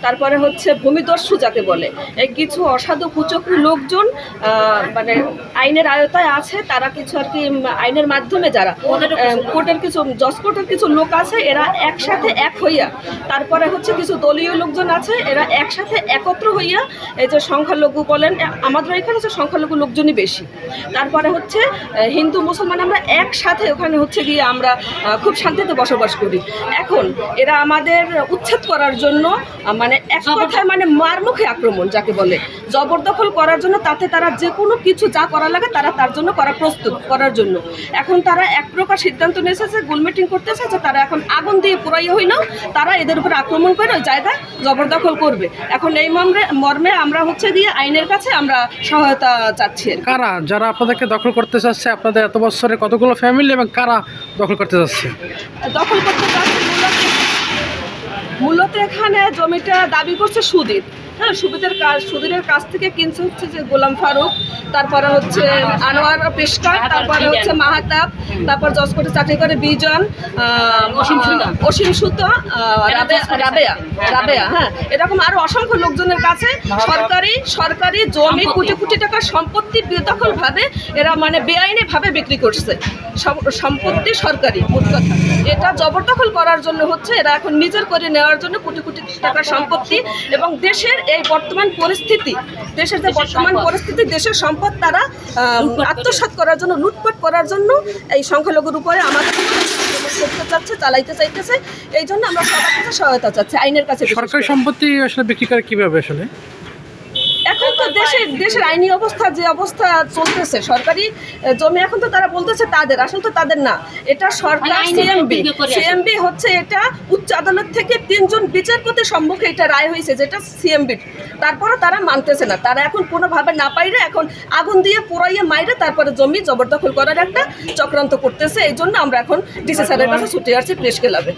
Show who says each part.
Speaker 1: তারপরে হচ্ছে ভূমিদস্যু যাকে বলে, এই কিছু অসাধু কুচক্রী লোকজন মানে আইনের আয়তায় আছে, তারা কিছু আর কি আইনের মাধ্যমে যারা কোর্টের কিছু জজ কোর্টের কিছু লোক আছে, এরা একসাথে এক হইয়া, তারপরে হচ্ছে কিছু দলীয় লোকজন আছে, এরা একসাথে একত্র হইয়া এই যে সংখ্যালঘু বলেন, আমাদের এখানে হচ্ছে সংখ্যালঘু লোকজনই বেশি, তারপরে হচ্ছে হিন্দু মুসলমান আমরা একসাথে ওখানে হচ্ছে গিয়ে আমরা খুব শান্তিতে বসবাস করি। এখন এরা আমাদের উচ্ছেদ করার জন্য মানে এক কথায় মানে মারমুখী আক্রমণ যাকে বলে, জবরদখল করার জন্য, তাতে তারা যে কোনো কিছু যা করা লাগে তারা তার জন্য করা প্রস্তুত করার জন্য। এখন তারা এক প্রকার সিদ্ধান্ত নিয়েছে, গোল মিটিং করতেছে যে তারা এখন আগুন দিয়ে পুরাইয়া হইলেও তারা এদের উপর আক্রমণ করে ওই জায়গায় জবরদখল করবে। এখন এই মর্মে আমরা হচ্ছে গিয়ে আইনের কাছে আমরা সহায়তা চাচ্ছি।
Speaker 2: কারা যারা আপনাদেরকে দখল করতে চাচ্ছে, আপনাদের এত বছরে কতগুলো ফ্যামিলি এবং কারা দখল করতে চাচ্ছে?
Speaker 1: দখল করতে চাচ্ছে মূলত এখানে জমিটা দাবি করছে সুদীর, হ্যাঁ, সুদীরের কাছ থেকে কিনছে হচ্ছে যে গোলাম ফারুক, তারপরে হচ্ছে আনোয়ার পেশকার, তারপরে হচ্ছে মাহাতাব, তারপর জজকোর্টে চাকরি করে বিজন, অসীম সুতা, রাবেয়া, হ্যাঁ, এরকম আরো অসংখ্য লোকজনের কাছে সরকারি জমি কোটি কোটি টাকার সম্পত্তি বেদখলভাবে এরা মানে বেআইনি ভাবে বিক্রি করছে। সম্পত্তি সরকারি, মোট কথা এটা জবরদখল করার জন্য হচ্ছে, এরা এখন নিজের করে নেওয়ার জন্য কোটি কোটি টাকার সম্পত্তি এবং দেশের এই বর্তমান পরিস্থিতি, দেশের যে বর্তমান পরিস্থিতি, দেশের সম্পদ তারা আত্মসাৎ করার জন্য, লুটপাট করার জন্য এই সংখ্যালঘুর উপরে আমাদের করতে চাচ্ছে, চালাইতে চাইতেছে। এই জন্য আমরা সবার কাছে সহায়তা চাচ্ছি, আইনের কাছে।
Speaker 2: সরকারি সম্পত্তি আসলে বিক্রি করে কিভাবে আসলে?
Speaker 1: এখন তো দেশের আইনি অবস্থা যে অবস্থা চলতেছে, সরকারি জমি এখন তো তারা বলতেছে তাদের, আসলে তো তাদের না, এটা সরকার সিএমবি হচ্ছে, এটা উচ্চ আদালত থেকে 3 জন বিচারপতির সম্মুখে এটা রায় হয়েছে যেটা সিএমবি, তারপরে তারা মানতেছে না, তারা এখন কোনোভাবে না পাইরে এখন আগুন দিয়ে পুরাইয়ে মাইরে তারপরে জমি জবরদখল করার একটা চক্রান্ত করতেছে। এই জন্য আমরা এখন ডিসি স্যারের কাছে ছুটে আসছি প্রেস ক্লাবে।